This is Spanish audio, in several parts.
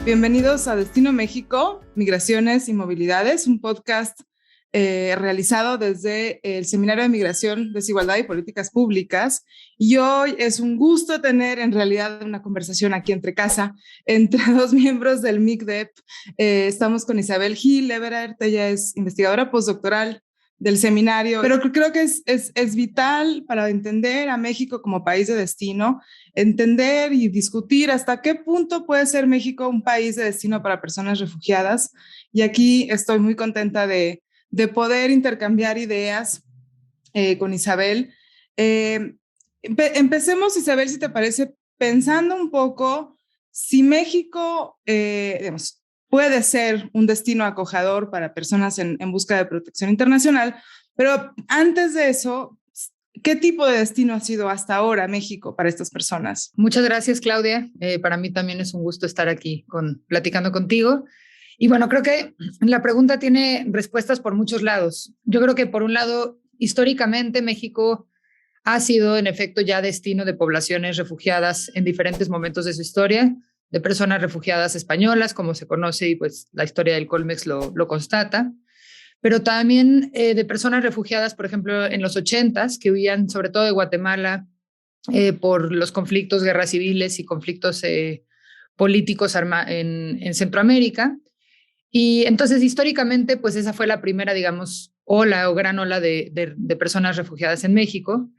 Bienvenidos a Destino México, Migraciones y Movilidades, un podcast realizado desde el Seminario de Migración, Desigualdad y Políticas Públicas. Y hoy es un gusto tener en realidad una conversación aquí entre casa, entre dos miembros del MICDEP. Estamos con Isabel Gil Everett, ella es investigadora postdoctoral del seminario, pero creo que es vital para entender a México como país de destino, entender y discutir hasta qué punto puede ser México un país de destino para personas refugiadas. Y aquí estoy muy contenta de poder intercambiar ideas con Isabel. Empecemos, Isabel, si te parece, pensando un poco si México, digamos, puede ser un destino acogedor para personas en busca de protección internacional, pero antes de eso, ¿qué tipo de destino ha sido hasta ahora México para estas personas? Muchas gracias, Claudia. Para mí también es un gusto estar aquí platicando contigo. Y bueno, creo que la pregunta tiene respuestas por muchos lados. Yo creo que por un lado, históricamente México ha sido en efecto ya destino de poblaciones refugiadas en diferentes momentos de su historia, de personas refugiadas españolas, como se conoce, y pues la historia del Colmex lo constata, pero también de personas refugiadas, por ejemplo, en los 80s, que huían sobre todo de Guatemala por los conflictos, guerras civiles y conflictos políticos en Centroamérica. Y entonces, históricamente, pues esa fue la primera, digamos, ola o gran ola de personas refugiadas en México.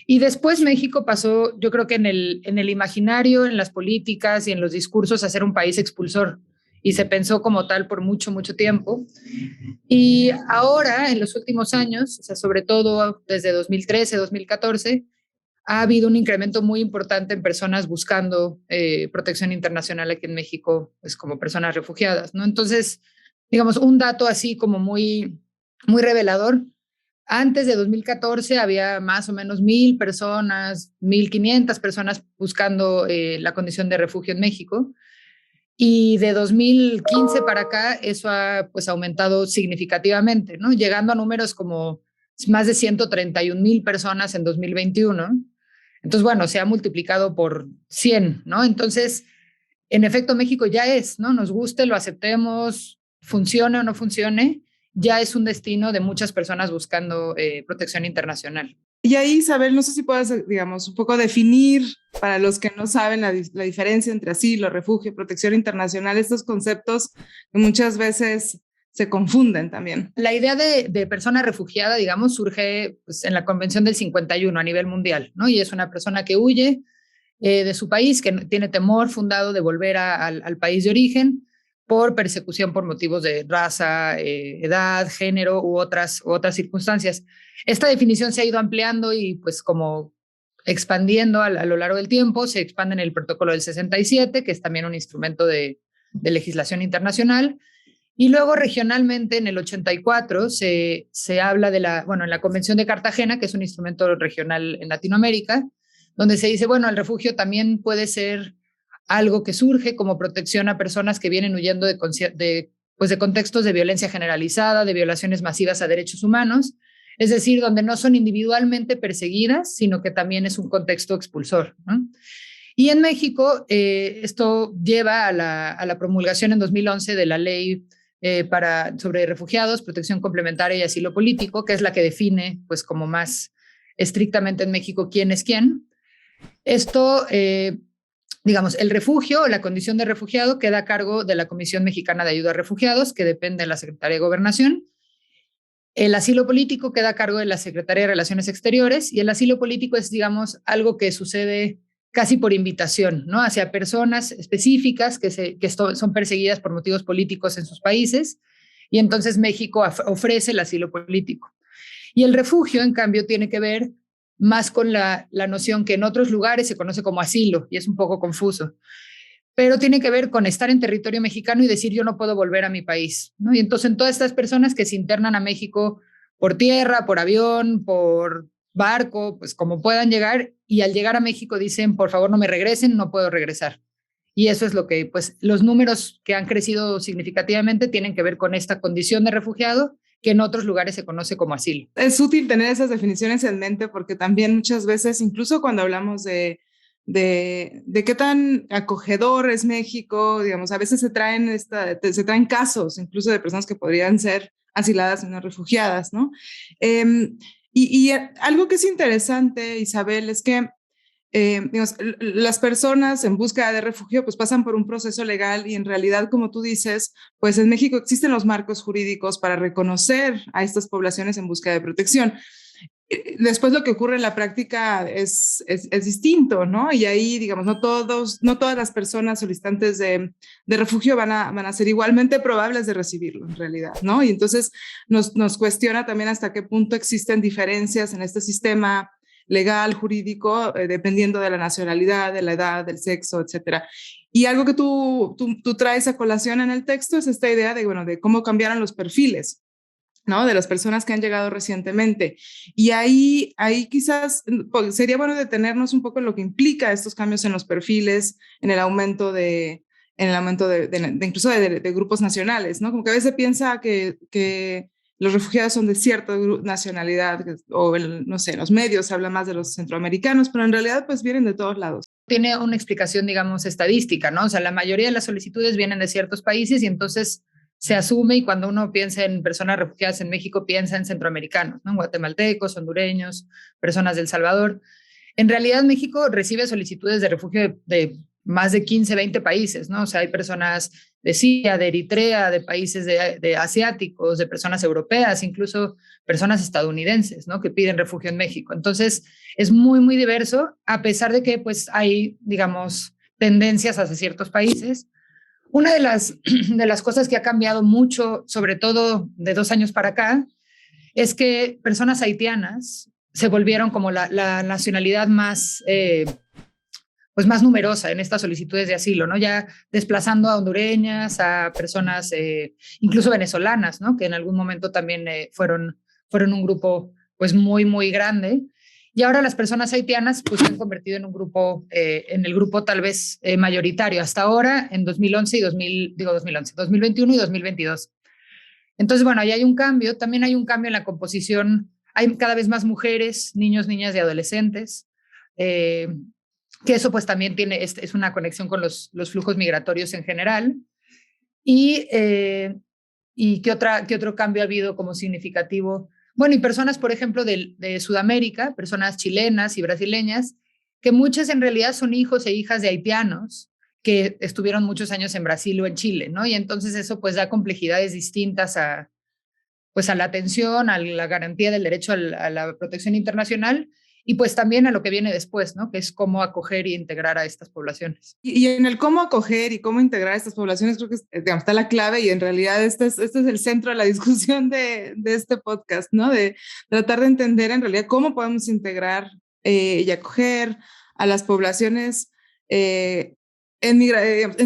Y después México pasó, yo creo que en el imaginario, en las políticas y en los discursos, a ser un país expulsor. Y se pensó como tal por mucho, mucho tiempo. Y ahora, en los últimos años, o sea, sobre todo desde 2013, 2014, ha habido un incremento muy importante en personas buscando protección internacional aquí en México, pues como personas refugiadas, ¿no? Entonces, digamos, un dato así como muy, muy revelador. Antes de 2014 había más o menos 1,000 personas, 1,500 personas buscando la condición de refugio en México. Y de 2015 para acá eso ha pues aumentado significativamente, ¿no? Llegando a números como más de 131,000 personas en 2021. Entonces, bueno, se ha multiplicado por 100, ¿no? Entonces, en efecto, México ya es, ¿no? Nos guste, lo aceptemos, funcione o no funcione, ya es un destino de muchas personas buscando protección internacional. Y ahí, Isabel, no sé si puedas, digamos, un poco definir para los que no saben la diferencia entre asilo, refugio, protección internacional, estos conceptos que muchas veces se confunden también. La idea de persona refugiada, digamos, surge pues, en la Convención del 51 a nivel mundial, ¿no? Y es una persona que huye de su país, que tiene temor fundado de volver al país de origen por persecución por motivos de raza, edad, género u otras circunstancias. Esta definición se ha ido ampliando y pues como expandiendo a lo largo del tiempo, se expande en el protocolo del 67, que es también un instrumento de legislación internacional. Y luego regionalmente en el 84 se habla en la Convención de Cartagena, que es un instrumento regional en Latinoamérica, donde se dice, bueno, el refugio también puede ser algo que surge como protección a personas que vienen huyendo de contextos de violencia generalizada, de violaciones masivas a derechos humanos, es decir, donde no son individualmente perseguidas, sino que también es un contexto expulsor, ¿no? Y en México, esto lleva a la promulgación en 2011 de la ley sobre refugiados, protección complementaria y asilo político, que es la que define, pues, como más estrictamente en México quién es quién. Esto, digamos, el refugio o la condición de refugiado queda a cargo de la Comisión Mexicana de Ayuda a Refugiados, que depende de la Secretaría de Gobernación. El asilo político queda a cargo de la Secretaría de Relaciones Exteriores y el asilo político es, digamos, algo que sucede casi por invitación, ¿no? Hacia personas específicas que son perseguidas por motivos políticos en sus países y entonces México ofrece el asilo político. Y el refugio, en cambio, tiene que ver más con la noción que en otros lugares se conoce como asilo y es un poco confuso, pero tiene que ver con estar en territorio mexicano y decir yo no puedo volver a mi país, ¿no? Y entonces en todas estas personas que se internan a México por tierra, por avión, por barco, pues como puedan llegar, y al llegar a México dicen, por favor no me regresen, no puedo regresar. Y eso es lo que, pues los números que han crecido significativamente tienen que ver con esta condición de refugiado que en otros lugares se conoce como asilo. Es útil tener esas definiciones en mente porque también muchas veces, incluso cuando hablamos de de qué tan acogedor es México. Digamos, a veces se traen casos incluso de personas que podrían ser asiladas y no refugiadas, ¿no? Y algo que es interesante, Isabel, es que digamos, las personas en búsqueda de refugio pues pasan por un proceso legal y en realidad, como tú dices, pues en México existen los marcos jurídicos para reconocer a estas poblaciones en búsqueda de protección. Después lo que ocurre en la práctica es distinto, ¿no? Y ahí, digamos, no todas las personas solicitantes de refugio van a ser igualmente probables de recibirlo en realidad, ¿no? Y entonces nos cuestiona también hasta qué punto existen diferencias en este sistema legal, jurídico, dependiendo de la nacionalidad, de la edad, del sexo, etcétera. Y algo que tú traes a colación en el texto es esta idea de, bueno, de cómo cambiaron los perfiles, ¿no? De las personas que han llegado recientemente. Y ahí quizás pues, sería bueno detenernos un poco en lo que implica estos cambios en los perfiles, en el aumento de incluso de grupos nacionales, ¿no? Como que a veces piensa que los refugiados son de cierta nacionalidad, o no sé, los medios hablan más de los centroamericanos, pero en realidad pues vienen de todos lados. Tiene una explicación, digamos, estadística, ¿no? O sea, la mayoría de las solicitudes vienen de ciertos países y entonces se asume, y cuando uno piensa en personas refugiadas en México, piensa en centroamericanos, ¿no? Guatemaltecos, hondureños, personas del Salvador. En realidad, México recibe solicitudes de refugio de más de 15, 20 países, ¿no? O sea, hay personas de Siria, de Eritrea, de países de asiáticos, de personas europeas, incluso personas estadounidenses, ¿no? Que piden refugio en México. Entonces, es muy, muy diverso, a pesar de que, pues, hay, digamos, tendencias hacia ciertos países. Una de las cosas que ha cambiado mucho, sobre todo de 2 años para acá, es que personas haitianas se volvieron como la nacionalidad más, pues más numerosa en estas solicitudes de asilo, ¿no? Ya desplazando a hondureñas, a personas incluso venezolanas, ¿no? Que en algún momento también fueron un grupo pues muy, muy grande. Y ahora las personas haitianas pues se han convertido en un grupo, en el grupo tal vez mayoritario hasta ahora, en 2011 y 2021 y 2022. Entonces, bueno, ahí hay un cambio. También hay un cambio en la composición. Hay cada vez más mujeres, niños, niñas y adolescentes. Eh, que eso pues también es una conexión con los flujos migratorios en general. Y ¿qué otro cambio ha habido como significativo? Bueno, y personas, por ejemplo, de Sudamérica, personas chilenas y brasileñas, que muchas en realidad son hijos e hijas de haitianos que estuvieron muchos años en Brasil o en Chile, ¿no? Y entonces eso pues da complejidades distintas pues a la atención, a la garantía del derecho a la protección internacional y pues también a lo que viene después, ¿no? Que es cómo acoger y integrar a estas poblaciones. Y en el cómo acoger y cómo integrar a estas poblaciones creo que digamos, está la clave y en realidad este es el centro de la discusión de este podcast, ¿no? De tratar de entender en realidad cómo podemos integrar y acoger a las poblaciones en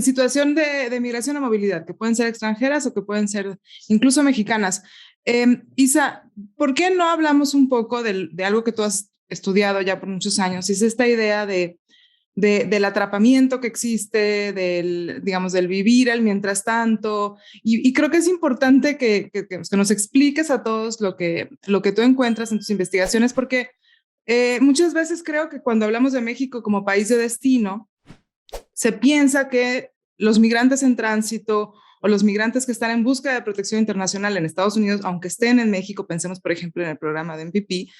situación de migración o movilidad, que pueden ser extranjeras o que pueden ser incluso mexicanas. Isa, ¿por qué no hablamos un poco de algo que tú has estudiado ya por muchos años? Y es esta idea del atrapamiento que existe, digamos, del vivir el mientras tanto. Y creo que es importante que nos expliques a todos lo que tú encuentras en tus investigaciones, porque muchas veces creo que cuando hablamos de México como país de destino, se piensa que los migrantes en tránsito o los migrantes que están en busca de protección internacional en Estados Unidos, aunque estén en México, pensemos por ejemplo en el programa de MPP,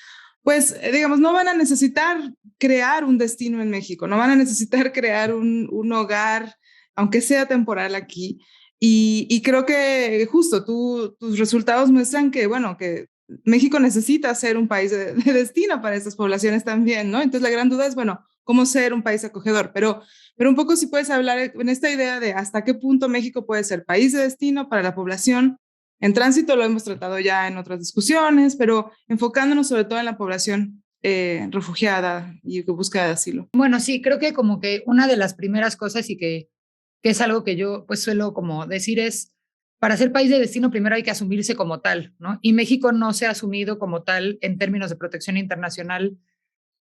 pues digamos, no van a necesitar crear un destino en México, no van a necesitar crear un hogar, aunque sea temporal aquí. Y creo que justo tus resultados muestran que, bueno, que México necesita ser un país de destino para estas poblaciones también, ¿no? Entonces la gran duda es, bueno, ¿cómo ser un país acogedor? Pero un poco si puedes hablar en esta idea de hasta qué punto México puede ser país de destino para la población en tránsito. Lo hemos tratado ya en otras discusiones, pero enfocándonos sobre todo en la población refugiada y que busca de asilo. Bueno, sí, creo que como que una de las primeras cosas y que es algo que yo pues suelo como decir es, para ser país de destino primero hay que asumirse como tal, ¿no? Y México no se ha asumido como tal en términos de protección internacional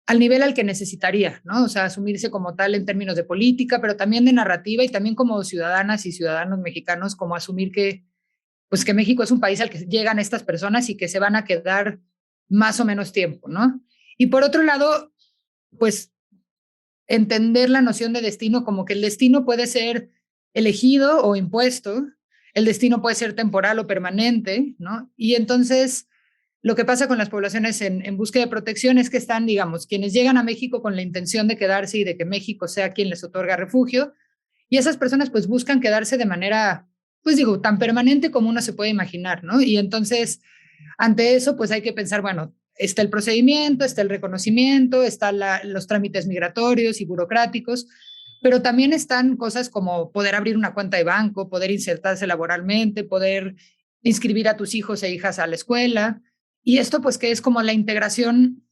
al nivel al que necesitaría, ¿no? O sea, asumirse como tal en términos de política, pero también de narrativa y también como ciudadanas y ciudadanos mexicanos, como asumir pues que México es un país al que llegan estas personas y que se van a quedar más o menos tiempo, ¿no? Y por otro lado, pues entender la noción de destino como que el destino puede ser elegido o impuesto, el destino puede ser temporal o permanente, ¿no? Y entonces lo que pasa con las poblaciones en búsqueda de protección es que están, digamos, quienes llegan a México con la intención de quedarse y de que México sea quien les otorga refugio, y esas personas pues buscan quedarse de manera, pues digo, tan permanente como uno se puede imaginar, ¿no? Y entonces, ante eso, pues hay que pensar, bueno, está el procedimiento, está el reconocimiento, están los trámites migratorios y burocráticos, pero también están cosas como poder abrir una cuenta de banco, poder insertarse laboralmente, poder inscribir a tus hijos e hijas a la escuela. Y esto pues que es como la integración,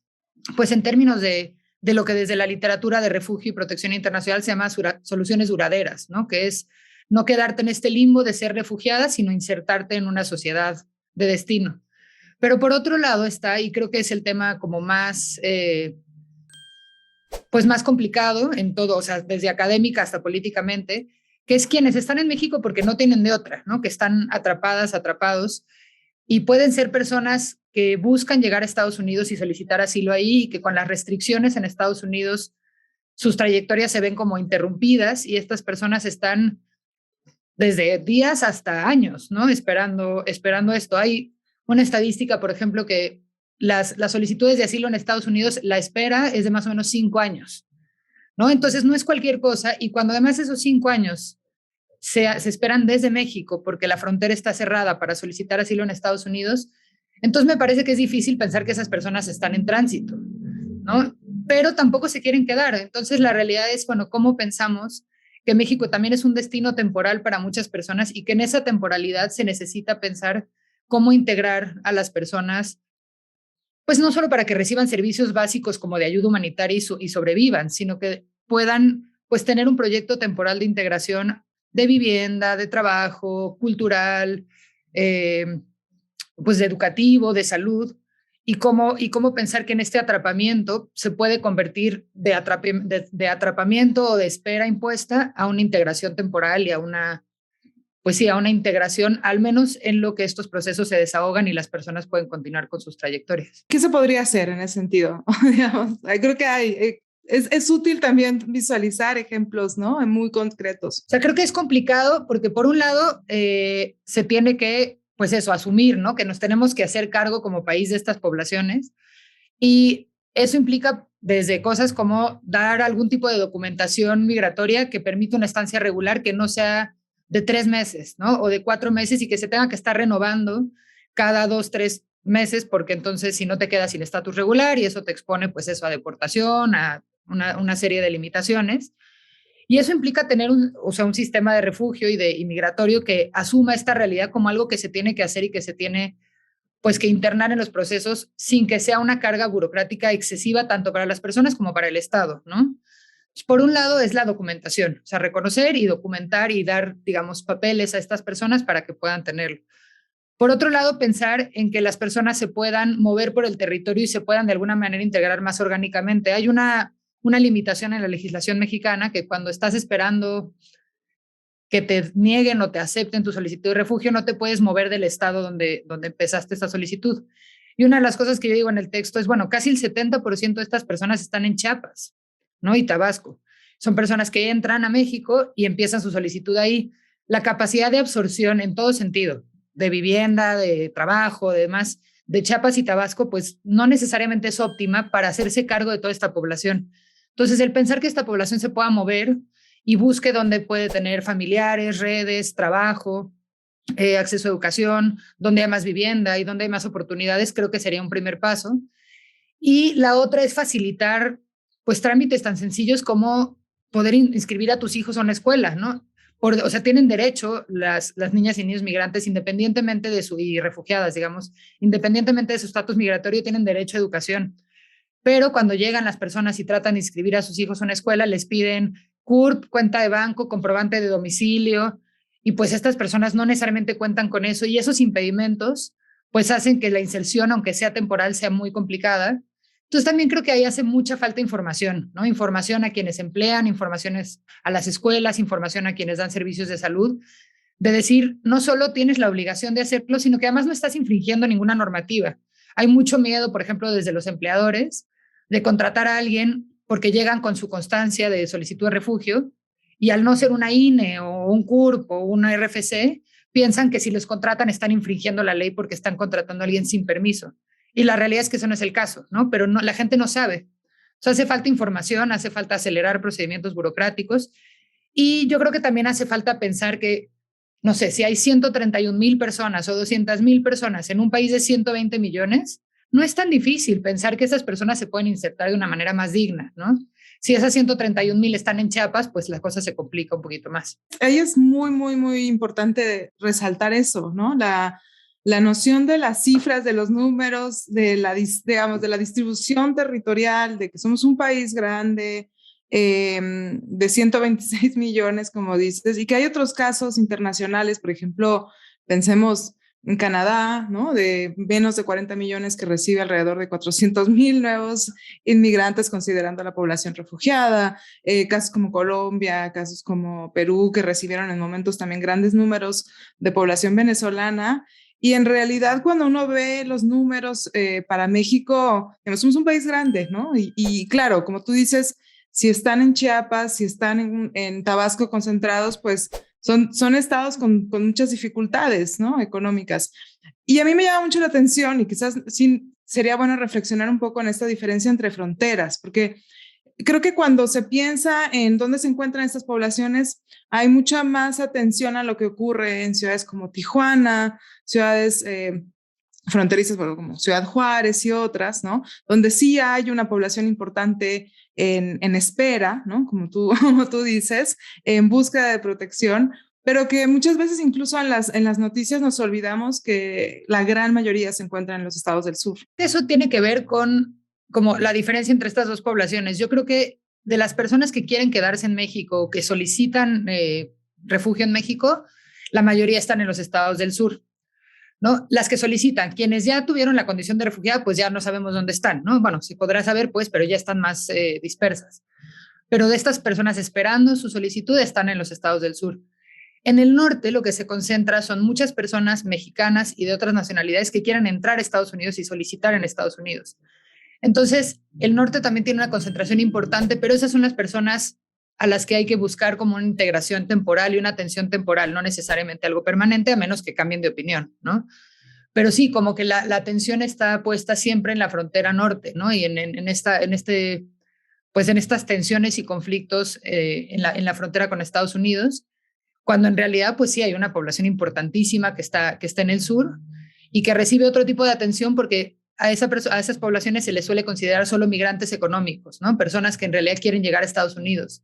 pues en términos de lo que desde la literatura de refugio y protección internacional se llama soluciones duraderas, ¿no? Que es no quedarte en este limbo de ser refugiada, sino insertarte en una sociedad de destino. Pero por otro lado está, y creo que es el tema como más, pues más complicado en todo, o sea, desde académica hasta políticamente, que es quienes están en México porque no tienen de otra, ¿no? Que están atrapadas, atrapados, y pueden ser personas que buscan llegar a Estados Unidos y solicitar asilo ahí, y que con las restricciones en Estados Unidos sus trayectorias se ven como interrumpidas y estas personas están desde días hasta años, ¿no? Esperando esto. Hay una estadística, por ejemplo, que las solicitudes de asilo en Estados Unidos, la espera es de más o menos 5 años, ¿no? Entonces no es cualquier cosa y cuando además esos 5 años se esperan desde México porque la frontera está cerrada para solicitar asilo en Estados Unidos, entonces me parece que es difícil pensar que esas personas están en tránsito, ¿no? Pero tampoco se quieren quedar. Entonces la realidad es, bueno, ¿cómo pensamos que México también es un destino temporal para muchas personas y que en esa temporalidad se necesita pensar cómo integrar a las personas, pues no solo para que reciban servicios básicos como de ayuda humanitaria y sobrevivan, sino que puedan pues tener un proyecto temporal de integración de vivienda, de trabajo, cultural, eh, pues de educativo, de salud, y cómo pensar que en este atrapamiento se puede convertir de atrapamiento o de espera impuesta a una integración temporal y a una, pues sí, a una integración, al menos en lo que estos procesos se desahogan y las personas pueden continuar con sus trayectorias. ¿Qué se podría hacer en ese sentido? Digamos, creo que es útil también visualizar ejemplos, ¿no? Muy concretos. O sea, creo que es complicado porque por un lado se tiene que, pues eso, asumir, ¿no? Que nos tenemos que hacer cargo como país de estas poblaciones y eso implica desde cosas como dar algún tipo de documentación migratoria que permita una estancia regular que no sea de 3 meses, ¿no? O de 4 meses y que se tenga que estar renovando cada 2, 3 meses, porque entonces si no te quedas sin estatus regular y eso te expone, pues eso, a deportación, a una serie de limitaciones. Y eso implica tener o sea, un sistema de refugio y de inmigratorio que asuma esta realidad como algo que se tiene que hacer y que se tiene pues que internar en los procesos sin que sea una carga burocrática excesiva tanto para las personas como para el Estado, ¿no? Por un lado es la documentación, o sea, reconocer y documentar y dar, digamos, papeles a estas personas para que puedan tenerlo. Por otro lado, pensar en que las personas se puedan mover por el territorio y se puedan de alguna manera integrar más orgánicamente. Hay una limitación en la legislación mexicana que cuando estás esperando que te nieguen o te acepten tu solicitud de refugio, no te puedes mover del estado donde empezaste esta solicitud. Y una de las cosas que yo digo en el texto es, bueno, casi el 70% de estas personas están en Chiapas, ¿no? Y Tabasco. Son personas que entran a México y empiezan su solicitud ahí. La capacidad de absorción en todo sentido, de vivienda, de trabajo, de demás, de Chiapas y Tabasco, pues no necesariamente es óptima para hacerse cargo de toda esta población. Entonces, el pensar que esta población se pueda mover y busque dónde puede tener familiares, redes, trabajo, acceso a educación, donde hay más vivienda y donde hay más oportunidades, creo que sería un primer paso. Y la otra es facilitar pues trámites tan sencillos como poder inscribir a tus hijos a una escuela, ¿no? O sea, tienen derecho las niñas y niños migrantes, independientemente de y refugiadas, digamos, independientemente de su estatus migratorio, tienen derecho a educación. Pero cuando llegan las personas y tratan de inscribir a sus hijos a una escuela, les piden CURP, cuenta de banco, comprobante de domicilio, y pues estas personas no necesariamente cuentan con eso, y esos impedimentos pues hacen que la inserción, aunque sea temporal, sea muy complicada. Entonces también creo que ahí hace mucha falta información, ¿no? Información a quienes emplean, informaciones a las escuelas, información a quienes dan servicios de salud, de decir, no solo tienes la obligación de hacerlo, sino que además no estás infringiendo ninguna normativa. Hay mucho miedo, por ejemplo, desde los empleadores, de contratar a alguien porque llegan con su constancia de solicitud de refugio y al no ser una INE o un CURP o una RFC, piensan que si los contratan están infringiendo la ley porque están contratando a alguien sin permiso. Y la realidad es que eso no es el caso, ¿no? Pero no, la gente no sabe. O sea, hace falta información, hace falta acelerar procedimientos burocráticos y yo creo que también hace falta pensar que, no sé, si hay 131,000 personas o 200,000 personas en un país de 120 millones, no es tan difícil pensar que esas personas se pueden insertar de una manera más digna, ¿no? Si esas 131,000 están en Chiapas, pues la cosa se complica un poquito más. Ahí es muy, muy, muy importante resaltar eso, ¿no? La noción de las cifras, de los números, digamos, de la distribución territorial, de que somos un país grande, de 126 millones, como dices, y que hay otros casos internacionales, por ejemplo, pensemos en Canadá, ¿no? De menos de 40 millones que recibe alrededor de 400,000 nuevos inmigrantes considerando la población refugiada, casos como Colombia, casos como Perú, que recibieron en momentos también grandes números de población venezolana. Y en realidad, cuando uno ve los números para México, somos un país grande, ¿no? Y claro, como tú dices, si están en Chiapas, si están en Tabasco concentrados, pues son estados con muchas dificultades, ¿no? Económicas. Y a mí me llama mucho la atención y quizás sí sería bueno reflexionar un poco en esta diferencia entre fronteras, porque creo que cuando se piensa en dónde se encuentran estas poblaciones, hay mucha más atención a lo que ocurre en ciudades como Tijuana, ciudades fronterizas, bueno, como Ciudad Juárez y otras, ¿no? Donde sí hay una población importante en espera, ¿no? Como tú dices, en búsqueda de protección, pero que muchas veces incluso en las noticias nos olvidamos que la gran mayoría se encuentra en los estados del sur. Eso tiene que ver con como la diferencia entre estas dos poblaciones. Yo creo que de las personas que quieren quedarse en México o que solicitan refugio en México, la mayoría están en los estados del sur, ¿no? Las que solicitan, quienes ya tuvieron la condición de refugiada, pues ya no sabemos dónde están, ¿no? Bueno, se podrá saber, pues, pero ya están más dispersas. Pero de estas personas esperando su solicitud están en los estados del sur. En el norte lo que se concentra son muchas personas mexicanas y de otras nacionalidades que quieran entrar a Estados Unidos y solicitar en Estados Unidos. Entonces, el norte también tiene una concentración importante, pero esas son las personas a las que hay que buscar como una integración temporal y una atención temporal, no necesariamente algo permanente, a menos que cambien de opinión, ¿no? Pero sí, como que la atención está puesta siempre en la frontera norte, ¿no? Y pues en estas tensiones y conflictos en la frontera con Estados Unidos, cuando en realidad, pues sí, hay una población importantísima que está en el sur y que recibe otro tipo de atención porque a esas poblaciones se les suele considerar solo migrantes económicos, ¿no? Personas que en realidad quieren llegar a Estados Unidos.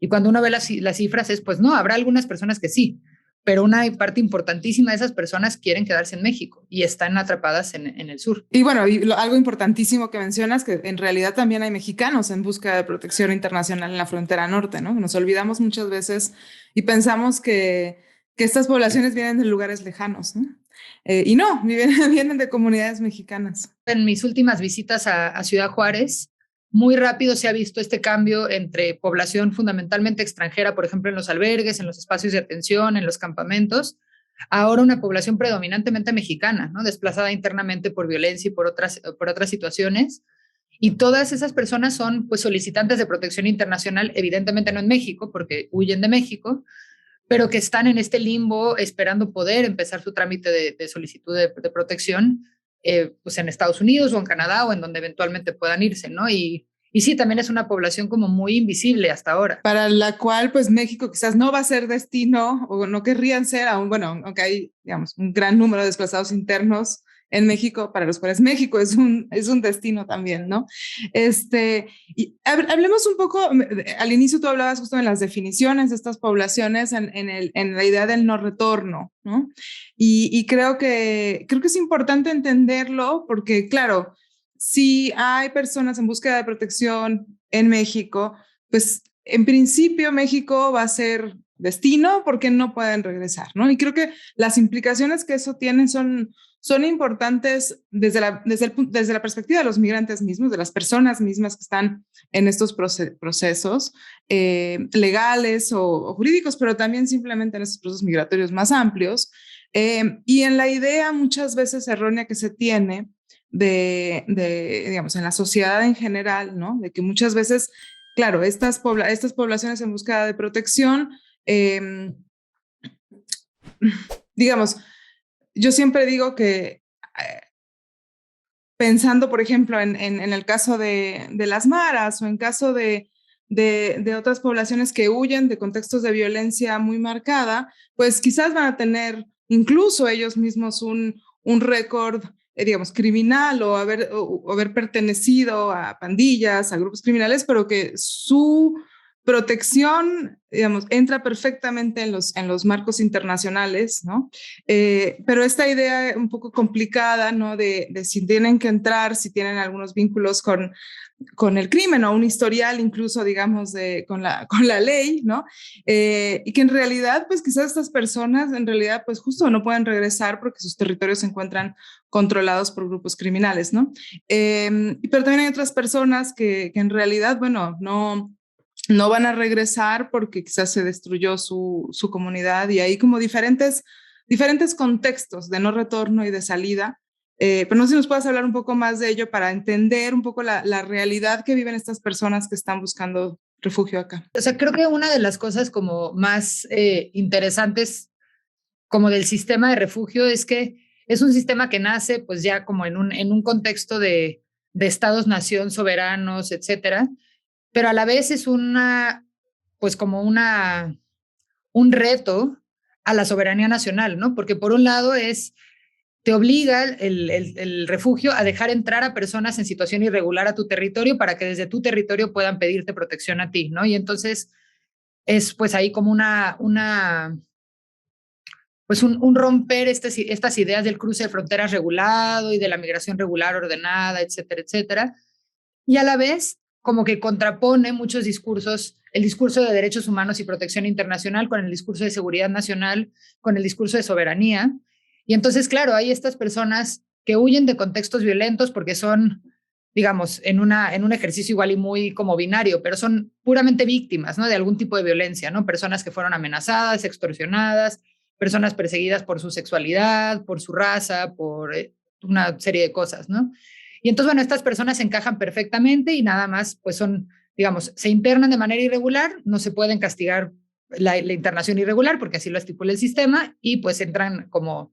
Y cuando uno ve las cifras es, pues no, habrá algunas personas que sí, pero una parte importantísima de esas personas quieren quedarse en México y están atrapadas en el sur. Y bueno, algo importantísimo que mencionas, que en realidad también hay mexicanos en busca de protección internacional en la frontera norte, ¿no? Nos olvidamos muchas veces y pensamos que estas poblaciones vienen de lugares lejanos, ¿no? Y no, vienen de comunidades mexicanas. En mis últimas visitas a Ciudad Juárez, muy rápido se ha visto este cambio entre población fundamentalmente extranjera, por ejemplo, en los albergues, en los espacios de atención, en los campamentos, ahora una población predominantemente mexicana, ¿no? Desplazada internamente por violencia y por otras situaciones. Y todas esas personas son pues solicitantes de protección internacional, evidentemente no en México, porque huyen de México, pero que están en este limbo esperando poder empezar su trámite de solicitud de protección pues en Estados Unidos o en Canadá o en donde eventualmente puedan irse, ¿no? Y sí, también es una población como muy invisible hasta ahora. Para la cual, pues México quizás no va a ser destino o no querrían ser, aún, bueno, aunque hay, digamos, un gran número de desplazados internos en México, para los cuales México es un destino también, ¿no? Y hablemos un poco, al inicio tú hablabas justo de las definiciones de estas poblaciones en la idea del no retorno, ¿no? Y creo que es importante entenderlo porque, claro, si hay personas en búsqueda de protección en México, pues en principio México va a ser destino porque no pueden regresar, ¿no? Y creo que las implicaciones que eso tiene son importantes desde la perspectiva de los migrantes mismos, de las personas mismas que están en estos procesos legales o jurídicos, pero también simplemente en estos procesos migratorios más amplios. Y en la idea muchas veces errónea que se tiene digamos, en la sociedad en general, ¿no? De que muchas veces, claro, estas poblaciones en búsqueda de protección, digamos, yo siempre digo que pensando, por ejemplo, en el caso de las maras o en caso de otras poblaciones que huyen de contextos de violencia muy marcada, pues quizás van a tener incluso ellos mismos un récord, digamos, criminal o haber pertenecido a pandillas, a grupos criminales, pero que su protección, digamos, entra perfectamente en los marcos internacionales, ¿no? Pero esta idea un poco complicada, ¿no? De si tienen que entrar, si tienen algunos vínculos con el crimen o un historial incluso, digamos, con la ley, ¿no? Y que en realidad, pues quizás estas personas en realidad, pues justo no pueden regresar porque sus territorios se encuentran controlados por grupos criminales, ¿no? Pero también hay otras personas que en realidad, bueno, no van a regresar porque quizás se destruyó su comunidad y hay como diferentes contextos de no retorno y de salida. Pero no sé si nos puedes hablar un poco más de ello para entender un poco la realidad que viven estas personas que están buscando refugio acá. O sea, creo que una de las cosas como más interesantes como del sistema de refugio es que es un sistema que nace pues ya como en un contexto de estados-nación soberanos, etcétera, pero a la vez es pues como un reto a la soberanía nacional, ¿no? Porque por un lado te obliga el refugio a dejar entrar a personas en situación irregular a tu territorio para que desde tu territorio puedan pedirte protección a ti, ¿no? Y entonces es pues ahí como pues un romper estas ideas del cruce de fronteras regulado y de la migración regular ordenada, etcétera, etcétera. Y a la vez como que contrapone muchos discursos, el discurso de derechos humanos y protección internacional con el discurso de seguridad nacional, con el discurso de soberanía. Y entonces, claro, hay estas personas que huyen de contextos violentos porque son, digamos, en un ejercicio igual y muy como binario, pero son puramente víctimas, ¿no? De algún tipo de violencia, ¿no? Personas que fueron amenazadas, extorsionadas, personas perseguidas por su sexualidad, por su raza, por una serie de cosas, ¿no? Y entonces, bueno, estas personas se encajan perfectamente y nada más, pues son, digamos, se internan de manera irregular, no se pueden castigar la internación irregular porque así lo estipula el sistema y pues entran como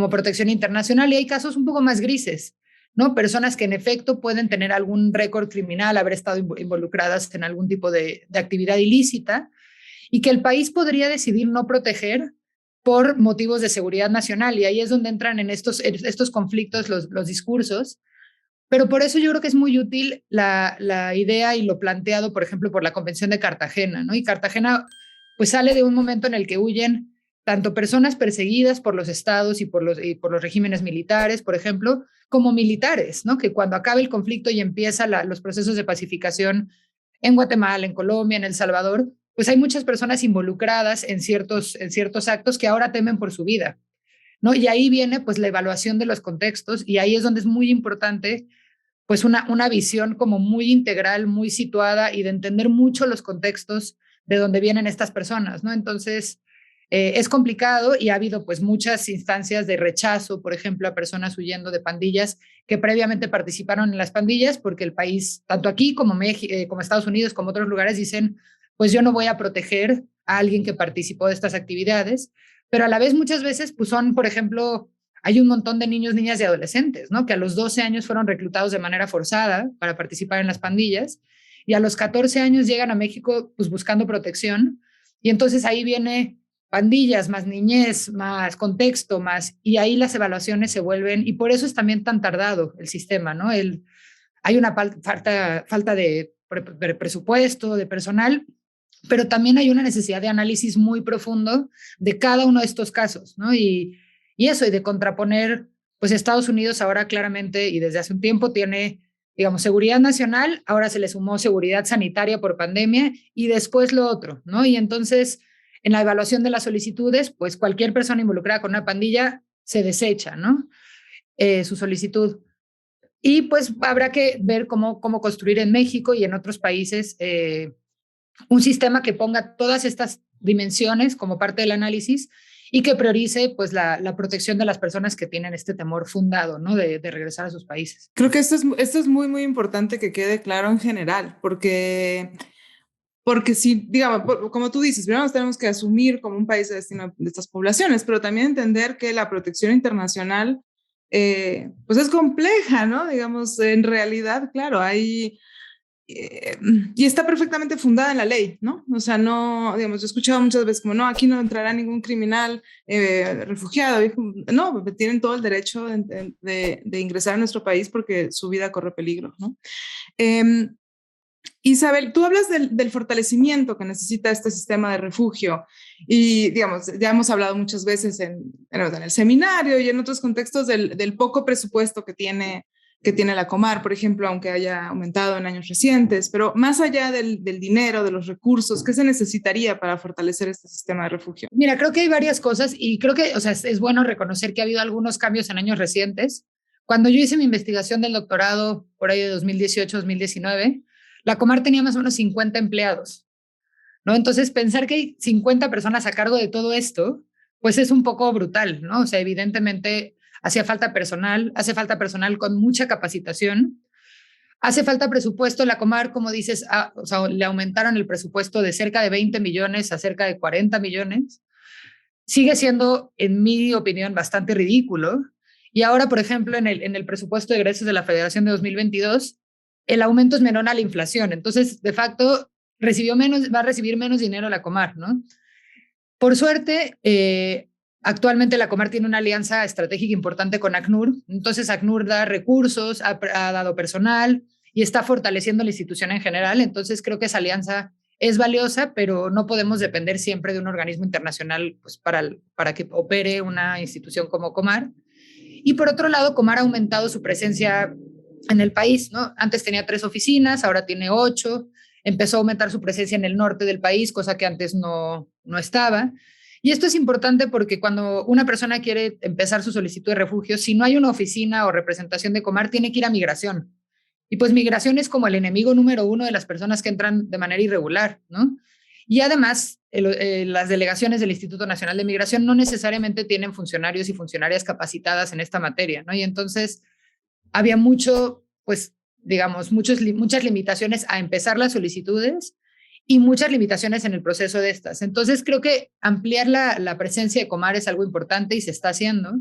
protección internacional y hay casos un poco más grises, ¿no? Personas que en efecto pueden tener algún récord criminal, haber estado involucradas en algún tipo de actividad ilícita y que el país podría decidir no proteger por motivos de seguridad nacional. Y ahí es donde entran en estos conflictos los discursos. Pero por eso yo creo que es muy útil la idea y lo planteado, por ejemplo, por la Convención de Cartagena, ¿no? Y Cartagena pues sale de un momento en el que huyen tanto personas perseguidas por los estados y por los regímenes militares, por ejemplo, como militares, ¿no? Que cuando acabe el conflicto y empieza los procesos de pacificación en Guatemala, en Colombia, en El Salvador, pues hay muchas personas involucradas en ciertos actos que ahora temen por su vida, ¿no? Y ahí viene pues la evaluación de los contextos y ahí es donde es muy importante pues una visión como muy integral, muy situada y de entender mucho los contextos de donde vienen estas personas, ¿no? Entonces, es complicado y ha habido pues muchas instancias de rechazo, por ejemplo, a personas huyendo de pandillas que previamente participaron en las pandillas porque el país, tanto aquí como como Estados Unidos, como otros lugares, dicen, pues yo no voy a proteger a alguien que participó de estas actividades, pero a la vez muchas veces pues son, por ejemplo, hay un montón de niños, niñas y adolescentes, ¿no? Que a los 12 años fueron reclutados de manera forzada para participar en las pandillas y a los 14 años llegan a México pues buscando protección y entonces ahí viene pandillas, más niñez, más contexto, y ahí las evaluaciones se vuelven, y por eso es también tan tardado el sistema, ¿no? Hay una falta de presupuesto, de personal, pero también hay una necesidad de análisis muy profundo de cada uno de estos casos, ¿no? Y eso, y de contraponer, pues Estados Unidos ahora claramente y desde hace un tiempo tiene, digamos, seguridad nacional, ahora se le sumó seguridad sanitaria por pandemia y después lo otro, ¿no? Y entonces, en la evaluación de las solicitudes, pues cualquier persona involucrada con una pandilla se desecha, ¿no? Su solicitud. Y pues habrá que ver cómo construir en México y en otros países un sistema que ponga todas estas dimensiones como parte del análisis y que priorice pues la protección de las personas que tienen este temor fundado, ¿no? De regresar a sus países. Creo que esto es muy, muy importante que quede claro en general, porque si, digamos, como tú dices, primero nos tenemos que asumir como un país de destino de estas poblaciones, pero también entender que la protección internacional, pues es compleja, ¿no? Digamos, en realidad, claro, hay, y está perfectamente fundada en la ley, ¿no? O sea, no, digamos, yo he escuchado muchas veces como, no, aquí no entrará ningún criminal refugiado, y como, no, tienen todo el derecho de ingresar a nuestro país porque su vida corre peligro, ¿no? Eh, Isabel, tú hablas del fortalecimiento que necesita este sistema de refugio y, digamos, ya hemos hablado muchas veces en el seminario y en otros contextos del poco presupuesto que tiene la Comar, por ejemplo, aunque haya aumentado en años recientes, pero más allá del dinero, de los recursos, ¿qué se necesitaría para fortalecer este sistema de refugio? Mira, creo que hay varias cosas y creo que, o sea, es bueno reconocer que ha habido algunos cambios en años recientes. Cuando yo hice mi investigación del doctorado por ahí de 2018-2019, la Comar tenía más o menos 50 empleados, ¿no? Entonces, pensar que hay 50 personas a cargo de todo esto, pues es un poco brutal, ¿no? O sea, evidentemente hace falta personal con mucha capacitación, hace falta presupuesto. La Comar, como dices, o sea, le aumentaron el presupuesto de cerca de 20 millones a cerca de 40 millones. Sigue siendo, en mi opinión, bastante ridículo. Y ahora, por ejemplo, en el presupuesto de egresos de la Federación de 2022, el aumento es menor a la inflación. Entonces, de facto, va a recibir menos dinero la Comar, ¿no? Por suerte, actualmente la Comar tiene una alianza estratégica importante con ACNUR. Entonces, ACNUR da recursos, ha dado personal y está fortaleciendo la institución en general. Entonces, creo que esa alianza es valiosa, pero no podemos depender siempre de un organismo internacional pues, para que opere una institución como Comar. Y por otro lado, Comar ha aumentado su presencia en el país, ¿no? Antes tenía 3 oficinas, ahora tiene 8. Empezó a aumentar su presencia en el norte del país, cosa que antes no estaba. Y esto es importante porque cuando una persona quiere empezar su solicitud de refugio, si no hay una oficina o representación de Comar, tiene que ir a migración. Y pues migración es como el enemigo número 1 de las personas que entran de manera irregular, ¿no? Y además, las delegaciones del Instituto Nacional de Migración no necesariamente tienen funcionarios y funcionarias capacitadas en esta materia, ¿no? Y entonces había pues, digamos, muchas limitaciones a empezar las solicitudes y muchas limitaciones en el proceso de estas. Entonces, creo que ampliar la presencia de Comar es algo importante y se está haciendo.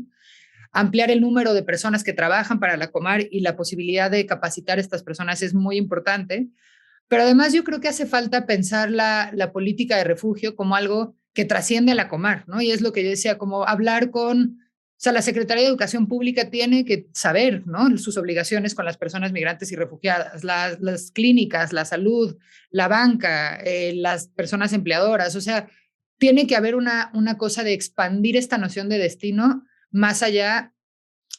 Ampliar el número de personas que trabajan para la Comar y la posibilidad de capacitar a estas personas es muy importante. Pero además yo creo que hace falta pensar la política de refugio como algo que trasciende a la Comar, ¿no? Y es lo que yo decía, como hablar o sea, la Secretaría de Educación Pública tiene que saber, ¿no? Sus obligaciones con las personas migrantes y refugiadas, las clínicas, la salud, la banca, las personas empleadoras, o sea, tiene que haber una cosa de expandir esta noción de destino más allá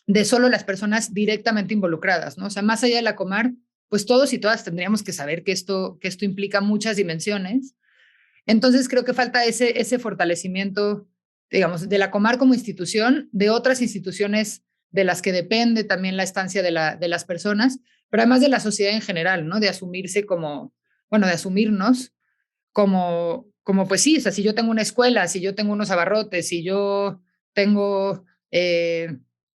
de solo las personas directamente involucradas, ¿no? O sea, más allá de la Comar, pues todos y todas tendríamos que saber que esto implica muchas dimensiones. Entonces creo que falta ese fortalecimiento, digamos, de la Comar como institución, de otras instituciones de las que depende también la estancia de las personas, pero además de la sociedad en general, ¿no? De asumirse como, bueno, de asumirnos como pues sí, o sea, si yo tengo una escuela, si yo tengo unos abarrotes, si yo tengo,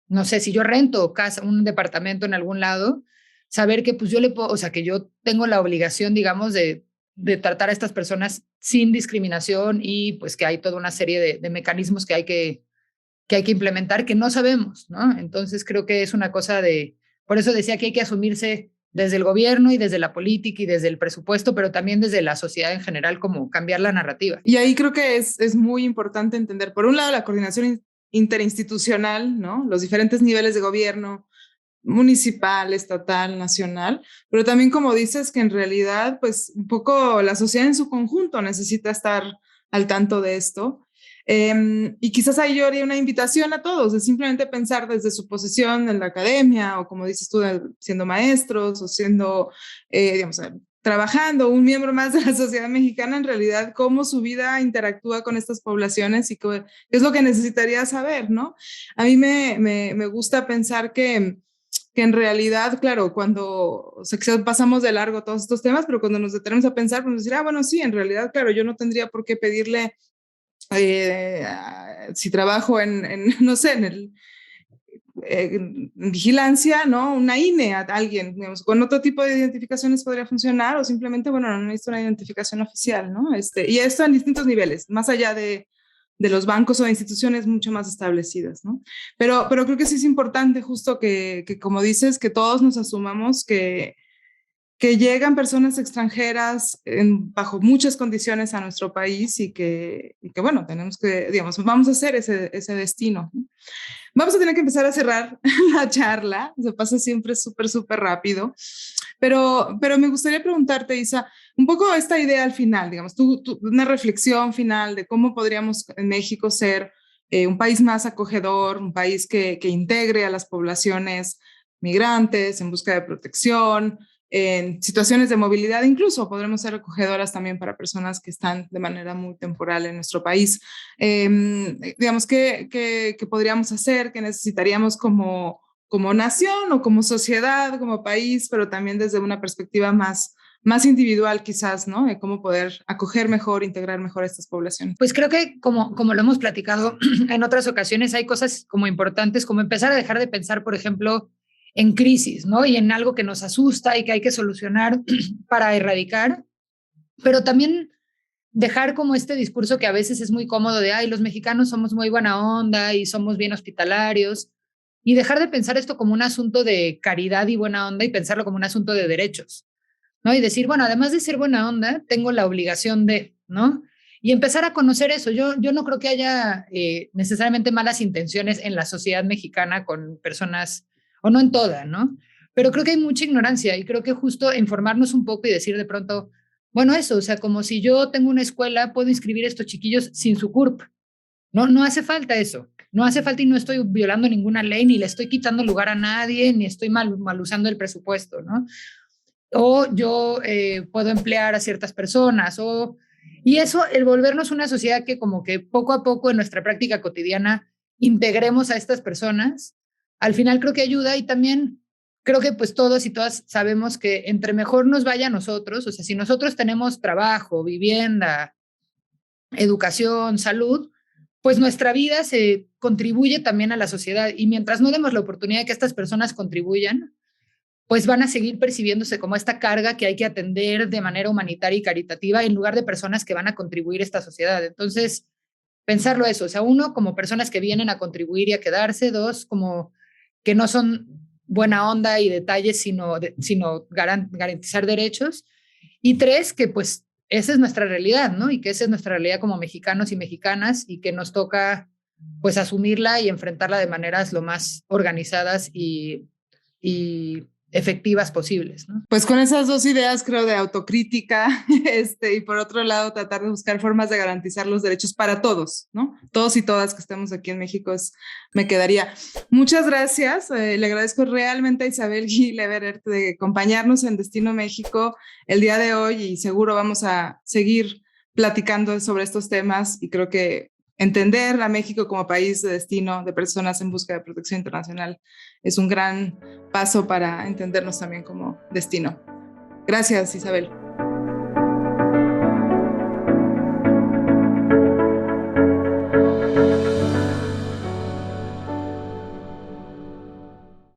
no sé, si yo rento casa, un departamento en algún lado, saber que pues yo le puedo, o sea, que yo tengo la obligación, digamos, de tratar a estas personas sin discriminación y pues que hay toda una serie de mecanismos que hay que implementar que no sabemos, ¿no? Entonces creo que es una cosa por eso decía que hay que asumirse desde el gobierno y desde la política y desde el presupuesto, pero también desde la sociedad en general, como cambiar la narrativa. Y ahí creo que es muy importante entender, por un lado, la coordinación interinstitucional, ¿no? Los diferentes niveles de gobierno, municipal, estatal, nacional, pero también como dices que en realidad, pues un poco la sociedad en su conjunto necesita estar al tanto de esto. Y quizás ahí yo haría una invitación a todos, de simplemente pensar desde su posición en la academia o como dices tú, siendo maestros o siendo, digamos, trabajando un miembro más de la sociedad mexicana, en realidad cómo su vida interactúa con estas poblaciones y qué es lo que necesitaría saber, ¿no? A mí me gusta pensar que en realidad, claro, cuando o sea, pasamos de largo todos estos temas, pero cuando nos detenemos a pensar, pues decir, bueno, sí, en realidad, claro, yo no tendría por qué pedirle si trabajo no sé, en vigilancia, ¿no? Una INE a alguien, digamos, con otro tipo de identificaciones podría funcionar, o simplemente, bueno, no necesito una identificación oficial, ¿no? Y esto en distintos niveles, más allá de los bancos o de instituciones mucho más establecidas, ¿no? Pero creo que sí es importante justo que como dices, que todos nos asumamos que llegan personas extranjeras bajo muchas condiciones a nuestro país y que bueno, tenemos que, digamos, vamos a hacer ese destino, ¿no? Vamos a tener que empezar a cerrar la charla, se pasa siempre súper rápido, pero me gustaría preguntarte, Isa, un poco esta idea al final, digamos, una reflexión final de cómo podríamos en México ser un país más acogedor, un país que integre a las poblaciones migrantes en busca de protección, en situaciones de movilidad, incluso podremos ser acogedoras también para personas que están de manera muy temporal en nuestro país. Digamos, ¿qué podríamos hacer? ¿Qué necesitaríamos como nación o como sociedad, como país, pero también desde una perspectiva más individual quizás, ¿no? De cómo poder acoger mejor, integrar mejor a estas poblaciones. Pues creo que como lo hemos platicado en otras ocasiones, hay cosas como importantes, como empezar a dejar de pensar, por ejemplo, en crisis, ¿no? Y en algo que nos asusta y que hay que solucionar para erradicar, pero también dejar como este discurso que a veces es muy cómodo de, ay, los mexicanos somos muy buena onda y somos bien hospitalarios, y dejar de pensar esto como un asunto de caridad y buena onda y pensarlo como un asunto de derechos, ¿no? Y decir, bueno, además de ser buena onda, tengo la obligación de, ¿no? Y empezar a conocer eso. Yo no creo que haya necesariamente malas intenciones en la sociedad mexicana con personas, o no en toda, ¿no? Pero creo que hay mucha ignorancia y creo que justo informarnos un poco y decir de pronto, bueno, eso, o sea, como si yo tengo una escuela, puedo inscribir a estos chiquillos sin su CURP. No hace falta eso. No hace falta y no estoy violando ninguna ley, ni le estoy quitando lugar a nadie, ni estoy mal usando el presupuesto, ¿no? O yo puedo emplear a ciertas personas, y eso, el volvernos una sociedad que como que poco a poco en nuestra práctica cotidiana integremos a estas personas, al final creo que ayuda. Y también creo que pues todos y todas sabemos que entre mejor nos vaya a nosotros, o sea, si nosotros tenemos trabajo, vivienda, educación, salud, pues nuestra vida se contribuye también a la sociedad, y mientras no demos la oportunidad de que estas personas contribuyan, pues van a seguir percibiéndose como esta carga que hay que atender de manera humanitaria y caritativa en lugar de personas que van a contribuir a esta sociedad. Entonces, pensarlo eso, o sea, uno, como personas que vienen a contribuir y a quedarse; dos, como que no son buena onda y detalles, sino garantizar derechos; y tres, que pues esa es nuestra realidad, ¿no? Y que esa es nuestra realidad como mexicanos y mexicanas, y que nos toca pues asumirla y enfrentarla de maneras lo más organizadas y efectivas posibles, ¿no? Pues con esas dos ideas, creo, de autocrítica, y por otro lado, tratar de buscar formas de garantizar los derechos para todos, ¿no? Todos y todas que estemos aquí en México, me quedaría. Muchas gracias. Le agradezco realmente a Isabel Gil Everert de acompañarnos en Destino México el día de hoy, y seguro vamos a seguir platicando sobre estos temas, y creo que entender a México como país de destino de personas en busca de protección internacional es un gran paso para entendernos también como destino. Gracias, Isabel.